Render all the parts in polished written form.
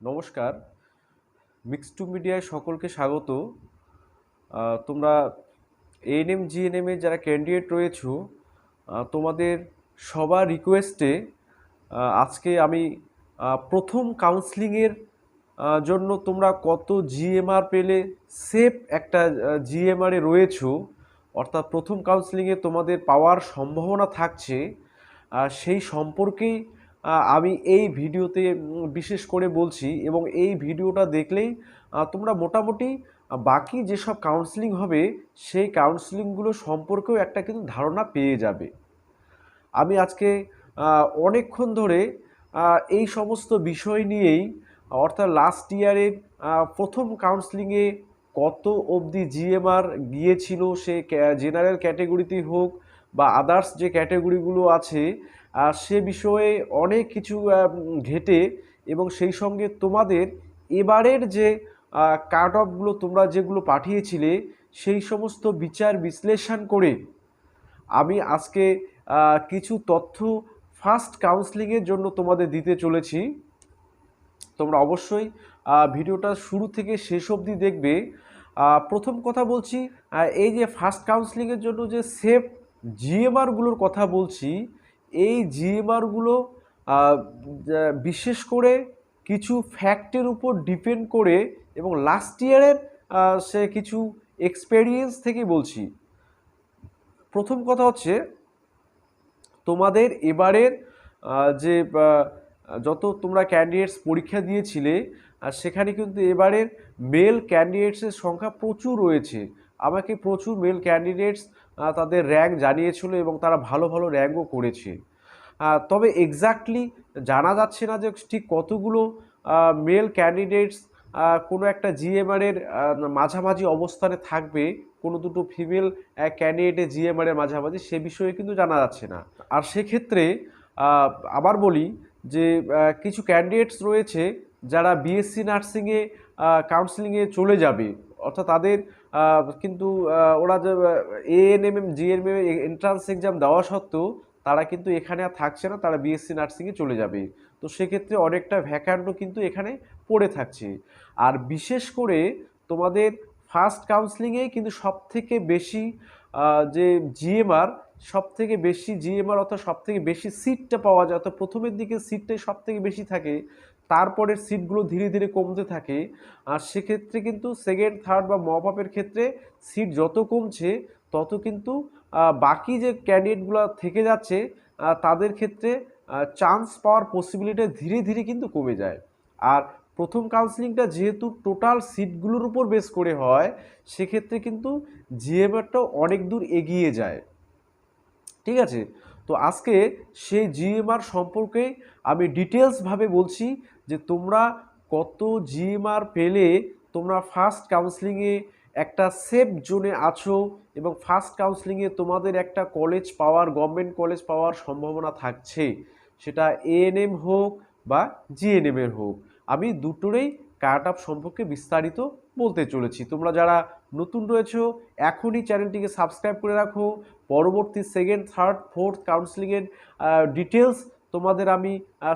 নমস্কার। Mix two মিডিয়ায় সকলকে স্বাগত। তোমরা এএনএম জিএনএম এর যারা ক্যান্ডিডেট রয়েছো, তোমাদের সবার রিকোয়েস্টে আজকে আমি প্রথম কাউন্সিলিংয়ের জন্য তোমরা কত জিএমআর পেলে সেফ একটা জিএমআরে রয়েছো, অর্থাৎ প্রথম কাউন্সিলিংয়ে তোমাদের পাওয়ার সম্ভাবনা থাকছে, সেই সম্পর্কেই আমি এই ভিডিওতে বিশেষ করে বলছি। এবং এই ভিডিওটা দেখলেই তোমরা মোটামুটি বাকি যেসব কাউন্সিলিং হবে সেই কাউন্সিলিংগুলো সম্পর্কেও একটা কিন্তু ধারণা পেয়ে যাবে। আমি আজকে অনেকক্ষণ ধরে এই সমস্ত বিষয় নিয়েই, অর্থাৎ লাস্ট ইয়ারের প্রথম কাউন্সিলিংয়ে কত অবধি জিএমআর গিয়েছিল, সে জেনারেল ক্যাটেগরিতেই হোক বা আদার্স যে ক্যাটেগরিগুলো আছে, সে বিষয়ে অনেক কিছু ঘেটে এবং সেই সঙ্গে তোমাদের এবারের যে কাট অফগুলো তোমরা যেগুলো পাঠিয়েছিলে সেই সমস্ত বিচার বিশ্লেষণ করে আমি আজকে কিছু তথ্য ফার্স্ট কাউন্সিলিংয়ের জন্য তোমাদের দিতে চলেছি। তোমরা অবশ্যই ভিডিওটা শুরু থেকে শেষ অবধি দেখবে। প্রথম কথা বলছি, এই যে ফার্স্ট কাউন্সিলিংয়ের জন্য যে সেফ জিএমআরগুলোর কথা বলছি, এই জিএমআরগুলো বিশেষ করে কিছু ফ্যাক্টের উপর ডিপেন্ড করে এবং লাস্ট ইয়ারের সে কিছু এক্সপেরিয়েন্স থেকে বলছি। প্রথম কথা হচ্ছে, তোমাদের এবারের যে যত তোমরা ক্যান্ডিডেটস পরীক্ষা দিয়েছিলে, সেখানে কিন্তু এবারের মেল ক্যান্ডিডেটসের সংখ্যা প্রচুর রয়েছে। আমাকে প্রচুর মেল ক্যান্ডিডেটস তাদের র্যাঙ্ক জানিয়েছিল এবং তারা ভালো ভালো র্যাঙ্কও করেছে। তবে এক্স্যাক্টলি জানা যাচ্ছে না যে ঠিক কতগুলো মেল ক্যান্ডিডেটস কোনো একটা জিএমআরের মাঝামাঝি অবস্থানে থাকবে, কোনো দুটো ফিমেল ক্যান্ডিডেটের জিএমআরের মাঝামাঝি, সে বিষয়ে কিন্তু জানা যাচ্ছে না। আর সেক্ষেত্রে আবার বলি যে কিছু ক্যান্ডিডেটস রয়েছে যারা বিএসসি নার্সিংয়ে কাউন্সিলিংয়ে চলে যাবে, অর্থাৎ তাদের কিন্তু ওরা যে এএনএমএম জিএনএম এন্ট্রান্স এক্সাম দেওয়া সত্ত্বেও তারা কিন্তু এখানে আর থাকছে না, তারা বিএসসি নার্সিংয়ে চলে যাবে। তো সেক্ষেত্রে অনেকটা ভ্যাকান্টও কিন্তু এখানে পড়ে থাকছে। আর বিশেষ করে তোমাদের ফার্স্ট কাউন্সিলিংয়েই কিন্তু সবথেকে বেশি যে জিএমআর, সবথেকে বেশি জিএমআর অর্থাৎ সবথেকে বেশি সিটটা পাওয়া যায়, অর্থাৎ প্রথমের দিকে সিটটাই সবথেকে বেশি থাকে, তারপরের সিটগুলো ধীরে ধীরে কমতে থাকে। আর সেক্ষেত্রে কিন্তু সেকেন্ড থার্ড বা মপ আপের ক্ষেত্রে সিট যত কমছে তত কিন্তু বাকি যে ক্যান্ডিডেটগুলো থেকে যাচ্ছে তাদের ক্ষেত্রে চান্স পাওয়ার পসিবিলিটি ধীরে ধীরে কিন্তু কমে যায়। আর প্রথম কাউন্সিলিংটা যেহেতু টোটাল সিটগুলোর উপর বেস করে হয়, সেক্ষেত্রে কিন্তু জিএমআরটাও অনেক দূর এগিয়ে যায়। ঠিক আছে, তো আজকে সেই জিএমআর সম্পর্কে আমি ডিটেলসভাবে বলছি যে তোমরা কত জিএমআর পেলে তোমরা ফার্স্ট কাউন্সিলিংয়ে একটা সেফ জোনে আছো এবং ফার্স্ট কাউন্সিলিংয়ে তোমাদের একটা কলেজ পাওয়ার, গভর্নমেন্ট কলেজ পাওয়ার সম্ভাবনা থাকছে, সেটা এএনএম হোক বা জিএনএমের হোক। আমি দুটোরই কাট অফ সম্পর্কে বিস্তারিত বলতে চলেছি। তোমরা যারা নতুন রয়েছো এখনই চ্যানেলটিকে সাবস্ক্রাইব করে রাখো। পরবর্তী সেকেন্ড থার্ড ফোর্থ কাউন্সিলিংয়ের ডিটেলস তোমাদের আমি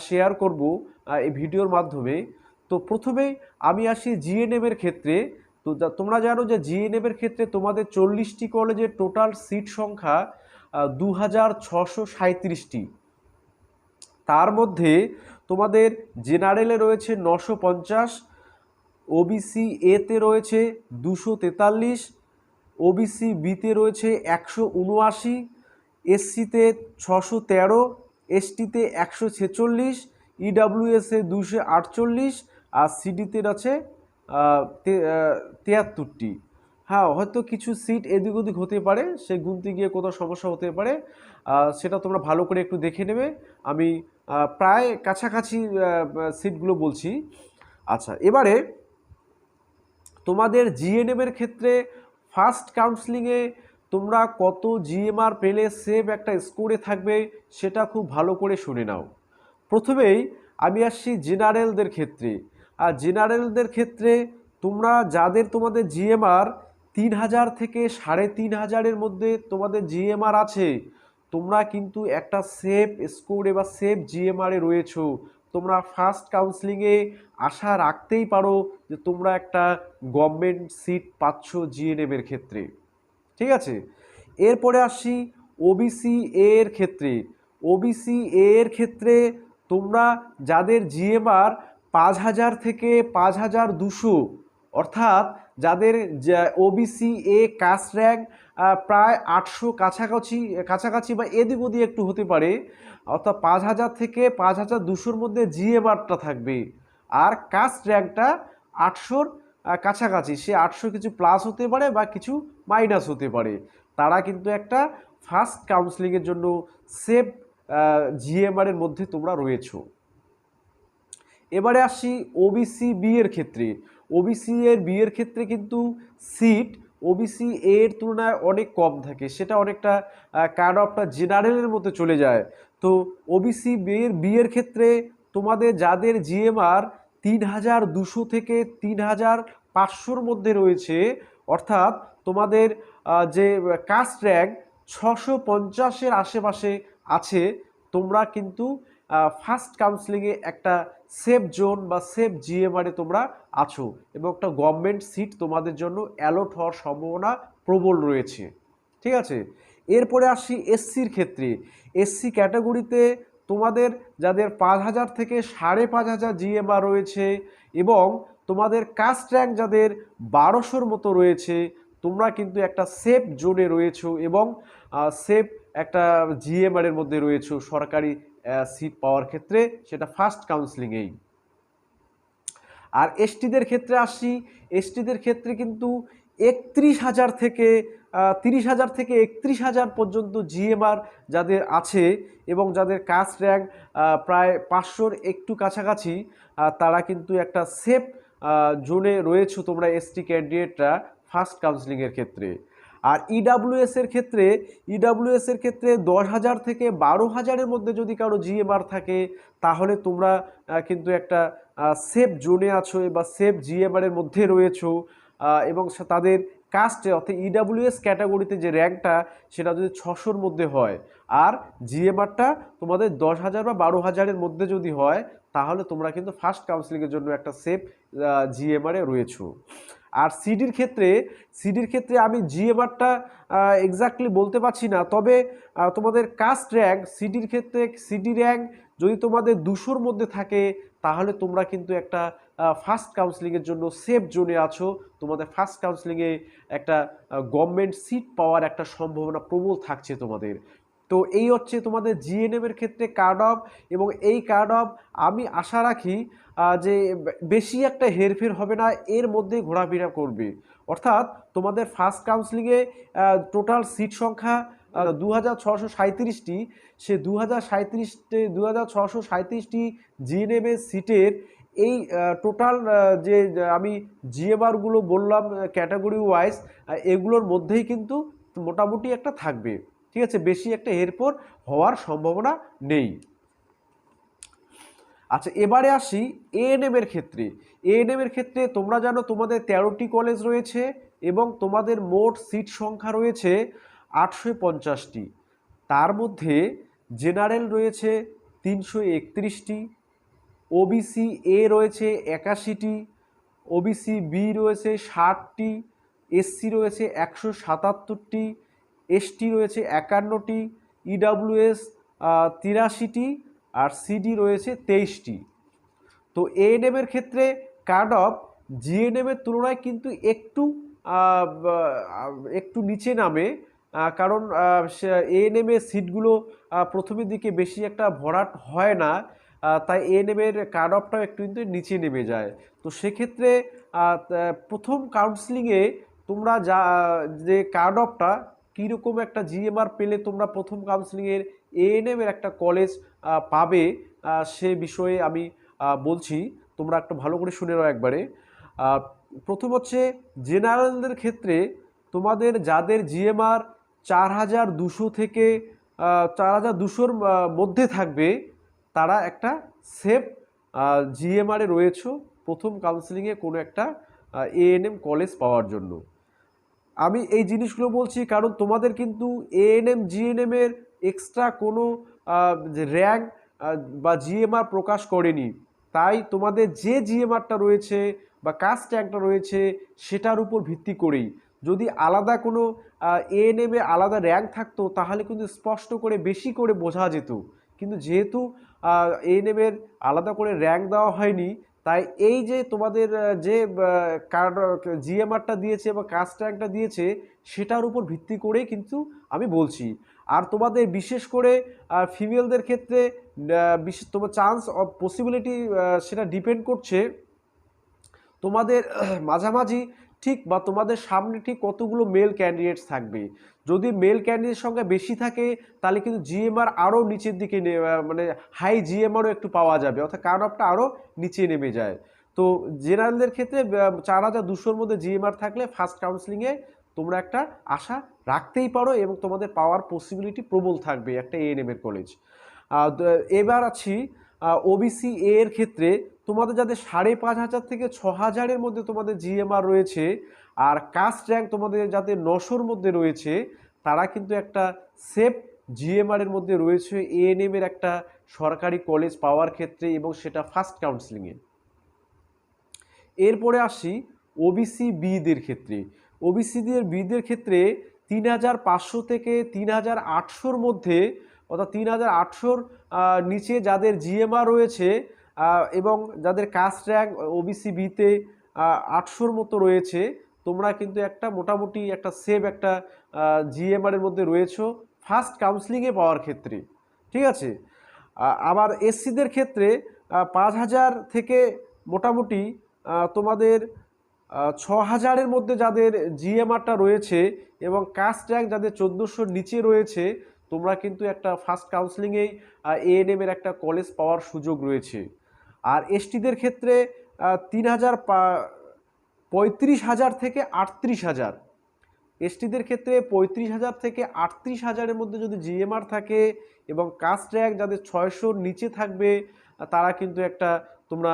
শেয়ার করব এই ভিডিওর মাধ্যমে। তো প্রথমেই আমি আসি জিএনএমের ক্ষেত্রে। তো তোমরা জানো যে জিএনএমের ক্ষেত্রে তোমাদের 40টি কলেজের টোটাল সিট সংখ্যা 2637টি। তার মধ্যে তোমাদের জেনারেলে রয়েছে 950, ওবিসি এতে রয়েছে 243, ওবিসি বিতে রয়েছে 179, এসসিতে 613, এসটিতে 146, ইডাব্লিউএসে 248 আর সিডিতে আছে 73টি। হ্যাঁ, হয়তো কিছু সিট এদিক ওদিক হতে পারে, সে গুনতে গিয়ে কোথাও সমস্যা হতে পারে, সেটা তোমরা ভালো করে একটু দেখে নেবে। আমি প্রায় কাছাকাছি সিটগুলো বলছি। আচ্ছা, এবারে তোমাদের জিএনএমের ক্ষেত্রে ফার্স্ট কাউন্সিলিংয়ে তোমরা কত জিএমআর পেলে সেভ একটা স্কোরে থাকবে সেটা খুব ভালো করে শুনে নাও। প্রথমেই আমি আসছি জেনারেলদের ক্ষেত্রে। আর জেনারেলদের ক্ষেত্রে তোমরা যাদের তোমাদের জিএমআর 3000 থেকে 3500-এর মধ্যে তোমাদের জিএমআর আছে, তোমরা কিন্তু একটা সেফ স্কোরে বা সেফ জিএমআরে রয়েছো। তোমরা ফার্স্ট কাউন্সিলিংয়ে আশা রাখতেই পারো যে তোমরা একটা গভর্নমেন্ট সিট পাচ্ছ জিএনএমের ক্ষেত্রে। ঠিক আছে, এরপরে আসি ওবিসি এর ক্ষেত্রে। ওবিসি এর ক্ষেত্রে তোমরা যাদের জিএমআর 5000 থেকে 5200, অর্থাৎ যাদের ওবিসি এ কাস্ট র্যাঙ্ক প্রায় 800 কাছাকাছি কাছাকাছি বা এদিক ওদিক একটু হতে পারে, অর্থাৎ 5000 থেকে 5200-র মধ্যে জিএমআরটা থাকবে, আর কাস্ট র্যাঙ্কটা 800-র কাছাকাছি, সে 800 কিছু প্লাস হতে পারে বা কিছু মাইনাস হতে পারে, তারা কিন্তু একটা ফার্স্ট কাউন্সিলিংয়ের জন্য সেফ জিএমআর এর মধ্যে তোমরা রয়েছো। এবারে আসি ওবিসি বি এর ক্ষেত্রে। ওবিসি এর বি এর ক্ষেত্রে কিন্তু সিট ওবিসি এর তুলনায় অনেক কম থাকে, সেটা অনেকটা কাট অফটা জেনারেলের মধ্যে চলে যায়। তো ওবিসি বি এর ক্ষেত্রে তোমাদের যাদের জিএমআর 3200 থেকে 3500-র মধ্যে রয়েছে, অর্থাৎ তোমাদের যে কাস্ট র্যাঙ্ক 650-এর আশেপাশে আছে, তোমরা কিন্তু ফার্স্ট কাউন্সিলিংয়ে একটা সেফ জোন বা সেফ জিএমআরে তোমরা আছো এবং একটা গভর্নমেন্ট সিট তোমাদের জন্য অ্যালট হওয়ার সম্ভাবনা প্রবল রয়েছে। ঠিক আছে, এরপরে আসি এসসির ক্ষেত্রে। এসসি ক্যাটাগরিতে তোমাদের যাদের 5000 থেকে 5500 জিএমআর রয়েছে এবং তোমাদের কাস্ট র্যাঙ্ক যাদের 1200-র মতো রয়েছে, তোমরা কিন্তু একটা সেফ জোনে রয়েছো এবং সেফ একটা জিএমআর এর মধ্যে রয়েছো সরকারি সিট পাওয়ার ক্ষেত্রে, সেটা ফার্স্ট কাউন্সিলিংয়েই। আর এসটিদের ক্ষেত্রে আসি। এসটিদের ক্ষেত্রে কিন্তু 31,000 থেকে 30,000 থেকে 31,000 পর্যন্ত জিএমআর যাদের আছে এবং যাদের কাস্ট র্যাঙ্ক প্রায় 500-র একটু কাছাকাছি, তারা কিন্তু একটা সেফ জোনে রয়েছে তোমরা এসটি ক্যান্ডিডেটরা ফার্স্ট কাউন্সিলিংয়ের ক্ষেত্রে। আর ইডাব্লিউএস এর ক্ষেত্রে 10,000 থেকে 12,000-এর মধ্যে যদি কারো জিএমআর থাকে, তাহলে তোমরা কিন্তু একটা সেফ জোনে আছো বা সেফ জিএমআর এর মধ্যে রয়েছো এবং তাদের কাস্টে অর্থাৎ ইডাব্লিউএস ক্যাটাগরিতে যে র্যাঙ্কটা সেটা যদি 600-র মধ্যে হয় আর জিএমআরটা তোমাদের 10,000 বা 12,000-এর মধ্যে যদি হয়, তাহলে তোমরা কিন্তু ফার্স্ট কাউন্সিলিংয়ের জন্য একটা সেফ জিএমআর এ রয়েছো। আর সিডির ক্ষেত্রে আমি জিএমআরটা এক্স্যাক্টলি বলতে পারছি না, তবে তোমাদের কাস্ট র্যাঙ্ক সিডির ক্ষেত্রে সিডি র্যাঙ্ক যদি তোমাদের 200-র মধ্যে থাকে, তাহলে তোমরা কিন্তু একটা ফার্স্ট কাউন্সিলিংয়ের জন্য সেফ জোনে আছো, তোমাদের ফার্স্ট কাউন্সিলিংয়ে একটা গভর্নমেন্ট সিট পাওয়ার একটা সম্ভাবনা প্রবল থাকছে তোমাদের। তো এই হচ্ছে তোমাদের জিএনএম এর ক্ষেত্রে কার্ড অফ, এবং এই কার্ড অফ আমি আশা রাখি যে বেশি একটা হেরফের হবে না, এর মধ্যে ঘোরাফেরা করবে। অর্থাৎ তোমাদের ফার্স্ট কাউন্সিলিংয়ে টোটাল সিট সংখ্যা 2,637টি, সে 2,637টি জিএনএম এর সিটের এই টোটাল যে আমি জিএমআরগুলো বললাম ক্যাটাগরি ওয়াইজ, এগুলোর মধ্যেই কিন্তু মোটামুটি একটা থাকবে। ঠিক আছে, বেশি একটা হেরফের হওয়ার সম্ভাবনা নেই। আচ্ছা, এবারে আসি এএনএম এর ক্ষেত্রে। এএনএম এর ক্ষেত্রে তোমরা জানো তোমাদের 13টি কলেজ রয়েছে এবং তোমাদের মোট সিট সংখ্যা রয়েছে 850টি। তার মধ্যে জেনারেল রয়েছে 331টি, ওবিসি এ রয়েছে 81টি, ওবিসি বি রয়েছে 60টি, এসসি রয়েছে 177টি, এসটি রয়েছে 51টি, ইডাব্লিউএস 83টি, আর সিডি রয়েছে 23টি। তো এএনএম এর ক্ষেত্রে কার্ড অফ জিএনএম এর তুলনায় কিন্তু একটু নিচে নামে, কারণ এএনএম এর সিটগুলো প্রথমের দিকে বেশি একটা ভরাট হয় না, তাই এএনএম এর কার্ড অফটাও একটু কিন্তু নিচে নেমে যায়। তো সেক্ষেত্রে প্রথম কাউন্সিলিংয়ে তোমরা যে কার্ড অফটা কীরকম একটা জিএমআর পেলে তোমরা প্রথম কাউন্সিলিংয়ের এএনএম এর একটা কলেজ পাবে, সে বিষয়ে আমি বলছি, তোমরা একটু ভালো করে শুনে নাও একবারে। প্রথম হচ্ছে জেনারেলদের ক্ষেত্রে তোমাদের যাদের জিএমআর 4,200 থেকে 4,200-র মধ্যে থাকবে, তারা একটা সেফ জিএমআরে রয়েছে প্রথম কাউন্সিলিংয়ে কোনো একটা এএনএম কলেজ পাওয়ার জন্য। আমি এই জিনিসগুলো বলছি কারণ তোমাদের কিন্তু এএনএম জিএনএম এর এক্সট্রা কোনো র্যাঙ্ক বা জিএমআর প্রকাশ করেনি, তাই তোমাদের যে জিএমআরটা রয়েছে বা কাস্ট র্যাঙ্কটা রয়েছে সেটার উপর ভিত্তি করেই, যদি আলাদা কোনো এএনএমে আলাদা র্যাঙ্ক থাকতো তাহলে কিন্তু স্পষ্ট করে বেশি করে বোঝা যেত, কিন্তু যেহেতু এএনএমের আলাদা করে র্যাঙ্ক দেওয়া হয়নি, তাই এই যে তোমাদের যে কার্ড জিএমআরটা দিয়েছে বা কাস্ট র্যাঙ্কটা দিয়েছে সেটার উপর ভিত্তি করেই কিন্তু আমি বলছি। আর তোমাদের বিশেষ করে ফিমেলদের ক্ষেত্রে বিশেষ তোমার চান্স অফ পসিবিলিটি সেটা ডিপেন্ড করছে তোমাদের মাঝামাঝি ঠিক বা তোমাদের সামনে ঠিক কতগুলো মেল ক্যান্ডিডেটস থাকবে। যদি মেল ক্যান্ডিডেট সংখ্যা বেশি থাকে তাহলে কিন্তু জিএমআর আরও নিচের দিকে মানে হাই জিএমআরও একটু পাওয়া যাবে, অর্থাৎ কাট অফটা আরও নিচে নেমে যায়। তো জেনারেলদের ক্ষেত্রে 4200-র মধ্যে জিএমআর থাকলে ফার্স্ট কাউন্সিলিংয়ে তোমরা একটা আশা রাখতেই পারো এবং তোমাদের পাওয়ার পসিবিলিটি প্রবল থাকবে একটা এএনএম এর কলেজ। এবার আছি ওবিসি এর ক্ষেত্রে তোমাদের যাদের 5,500 থেকে 6,000-এর মধ্যে তোমাদের জিএমআর রয়েছে আর কাস্ট র্যাঙ্ক তোমাদের যাদের 900-র মধ্যে রয়েছে, তারা কিন্তু একটা সেফ জিএমআর এর মধ্যে রয়েছে এএনএম এর একটা সরকারি কলেজ পাওয়ার ক্ষেত্রে, এবং সেটা ফার্স্ট কাউন্সিলিংয়ে। এরপরে আসি ওবিসি বিদের ক্ষেত্রে। ওবিসি বিদের ক্ষেত্রে 3,500 থেকে 3,800-র মধ্যে, অর্থাৎ 3,800-র নিচে যাদের জিএমআর রয়েছে এবং যাদের কাস্ট র্যাঙ্ক ওবিসি বিতে 800-র মতো রয়েছে, তোমরা কিন্তু একটা মোটামুটি একটা সেভ একটা জিএমআর এর মধ্যে রয়েছো ফার্স্ট কাউন্সিলিংয়ে পাওয়ার ক্ষেত্রে, ঠিক আছে। আবার এসসিদের ক্ষেত্রে 5,000 থেকে মোটামুটি তোমাদের 6,000-এর মধ্যে যাদের জিএমআরটা রয়েছে এবং কাস্ট র্যাঙ্ক যাদের 1,400-র নিচে রয়েছে, তোমরা কিন্তু একটা ফার্স্ট কাউন্সিলিংয়েই এএনএম এর একটা কলেজ পাওয়ার সুযোগ রয়েছে। আর এসটিদের ক্ষেত্রে 35,000 থেকে 38,000, এসটিদের ক্ষেত্রে 35,000 থেকে 38,000-এর মধ্যে যদি জিএমআর থাকে এবং কাস্ট র্যাঙ্ক যাদের 600-র নিচে থাকবে, তারা কিন্তু একটা তোমরা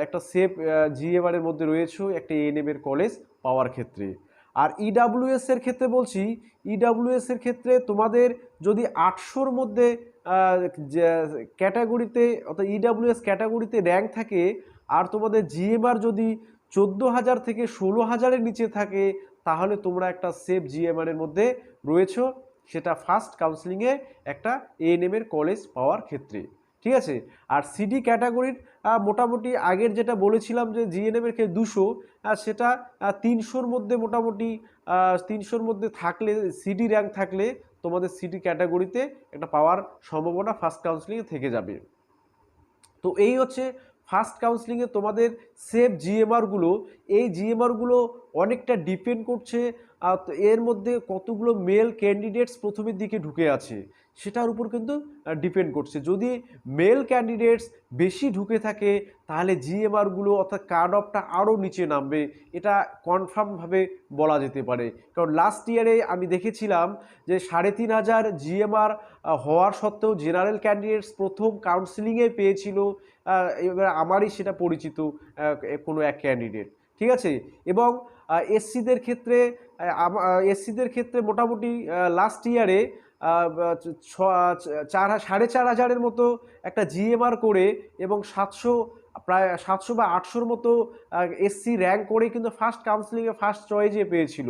একটা সেফ জিএমআর এর মধ্যে রয়েছে একটা এএনএম এর কলেজ পাওয়ার ক্ষেত্রে। আর ইডাব্লিউএস এর ক্ষেত্রে বলছি, ইডাব্লিউএস এর ক্ষেত্রে তোমাদের যদি 800-র মধ্যে ক্যাটাগরিতে অর্থাৎ ইডাব্লিউএস ক্যাটাগরিতে র্যাঙ্ক থাকে আর তোমাদের জিএমআর যদি 14,000 থেকে 16,000-এর নিচে থাকে, তাহলে তোমরা একটা সেফ জিএমআর এর মধ্যে রয়েছো, সেটা ফার্স্ট কাউন্সিলিংয়ে একটা এএনএম এর কলেজ পাওয়ার ক্ষেত্রে, ঠিক আছে। আর সিডি ক্যাটাগরির মোটামুটি আগের যেটা বলেছিলাম যে জিএনএম এর ক্ষেত্রে 200, সেটা 300-র মধ্যে মোটামুটি 300-র মধ্যে থাকলে সিডি র্যাঙ্ক থাকলে তোমাদের সিডি ক্যাটাগরিতে একটা পাওয়ার সম্ভাবনা ফার্স্ট কাউন্সিলিংয়ে থেকে যাবে। তো এই হচ্ছে ফার্স্ট কাউন্সিলিংয়ে তোমাদের সেফ জিএমআরগুলো। এই জিএমআরগুলো অনেকটা ডিপেন্ড করছে এর মধ্যে কতগুলো মেল ক্যান্ডিডেটস প্রথমের দিকে ঢুকে আছে সেটার উপর কিন্তু ডিপেন্ড করছে। যদি মেল ক্যান্ডিডেটস বেশি ঢুকে থাকে তাহলে জিএমআরগুলো অর্থাৎ কাট অফটা আরও নিচে নামবে, এটা কনফার্মভাবে বলা যেতে পারে। কারণ লাস্ট ইয়ারে আমি দেখেছিলাম যে 3,500 জিএমআর হওয়ার সত্ত্বেও জেনারেল ক্যান্ডিডেটস প্রথম কাউন্সিলিংয়ে পেয়েছিল, এবার আমারই সেটা পরিচিত কোনো এক ক্যান্ডিডেট, ঠিক আছে। এবং এসসিদের ক্ষেত্রে মোটামুটি লাস্ট ইয়ারে 4,500-এর মতো একটা জিএমআর করে এবং প্রায় 700 বা 800-র মতো এসসি র্যাঙ্ক করে কিন্তু ফার্স্ট কাউন্সিলিংয়ে ফার্স্ট চয়েসে পেয়েছিল,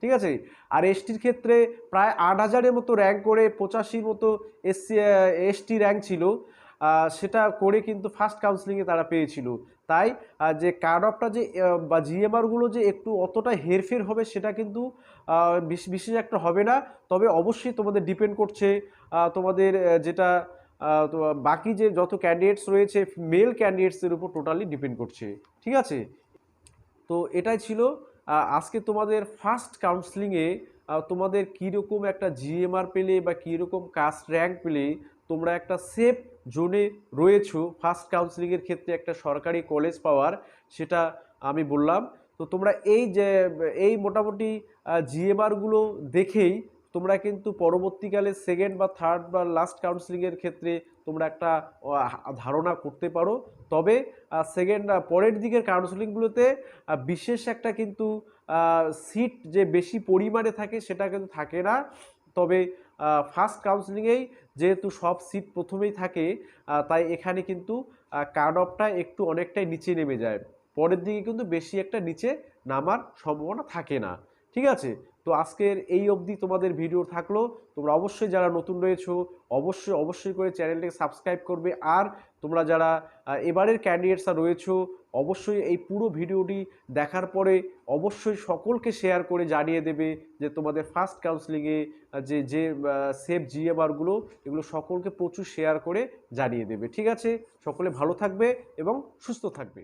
ঠিক আছে। আর এসটির ক্ষেত্রে প্রায় 8,000-এর মতো র্যাঙ্ক করে 85-র মতো এসটি র্যাঙ্ক ছিল, সেটা করে কিন্তু ফার্স্ট কাউন্সিলিংয়ে তারা পেয়েছিল। তাই যে কাট অফটা যে বা জিএমআরগুলো যে একটু অতটা হেরফের হবে সেটা কিন্তু বিশেষ একটা হবে না। তবে অবশ্যই তোমাদের ডিপেন্ড করছে তোমাদের যেটা বাকি যে যত ক্যান্ডিডেটস রয়েছে মেল ক্যান্ডিডেটসের উপর টোটালি ডিপেন্ড করছে, ঠিক আছে। তো এটাই ছিল আজকে তোমাদের ফার্স্ট কাউন্সিলিংয়ে তোমাদের কীরকম একটা জিএমআর পেলে বা কীরকম কাস্ট র্যাঙ্ক পেলে তোমরা একটা সেফ জোনে রয়েছো ফার্স্ট কাউন্সিলিংয়ের ক্ষেত্রে একটা সরকারি কলেজ পাওয়ার, সেটা আমি বললাম। তো তোমরা এই মোটামুটি জিএমআরগুলো দেখেই তোমরা কিন্তু পরবর্তীকালে সেকেন্ড বা থার্ড বা লাস্ট কাউন্সিলিংয়ের ক্ষেত্রে তোমরা একটা ধারণা করতে পারো। তবে পরের দিকের কাউন্সিলিংগুলোতে বিশেষ একটা কিন্তু সিট যে বেশি পরিমাণে থাকে সেটা কিন্তু থাকে না। তবে ফার্স্ট কাউন্সিলিংয়েই যেহেতু সব সিট প্রথমেই থাকে, তাই এখানে কিন্তু কাট অফটা একটু অনেকটাই নিচে নেমে যায়, পরের দিকে কিন্তু বেশি একটা নিচে নামার সম্ভাবনা থাকে না। ঠিক আছে, তো আজকের এই অবধি তোমাদের ভিডিও থাকলো। তোমরা অবশ্যই যারা নতুন রয়েছো অবশ্যই অবশ্যই করে চ্যানেলটাকে সাবস্ক্রাইব করবে। আর তোমরা যারা এবারের ক্যান্ডিডেটসরা রয়েছো অবশ্যই এই পুরো ভিডিওটি দেখার পরে অবশ্যই সকলকে শেয়ার করে জানিয়ে দেবে যে তোমাদের ফার্স্ট কাউন্সিলিংয়ে যে যে সেফ জিএমআরগুলো এগুলো সকলকে প্রচুর শেয়ার করে জানিয়ে দেবে। ঠিক আছে, সকলে ভালো থাকবে এবং সুস্থ থাকবে।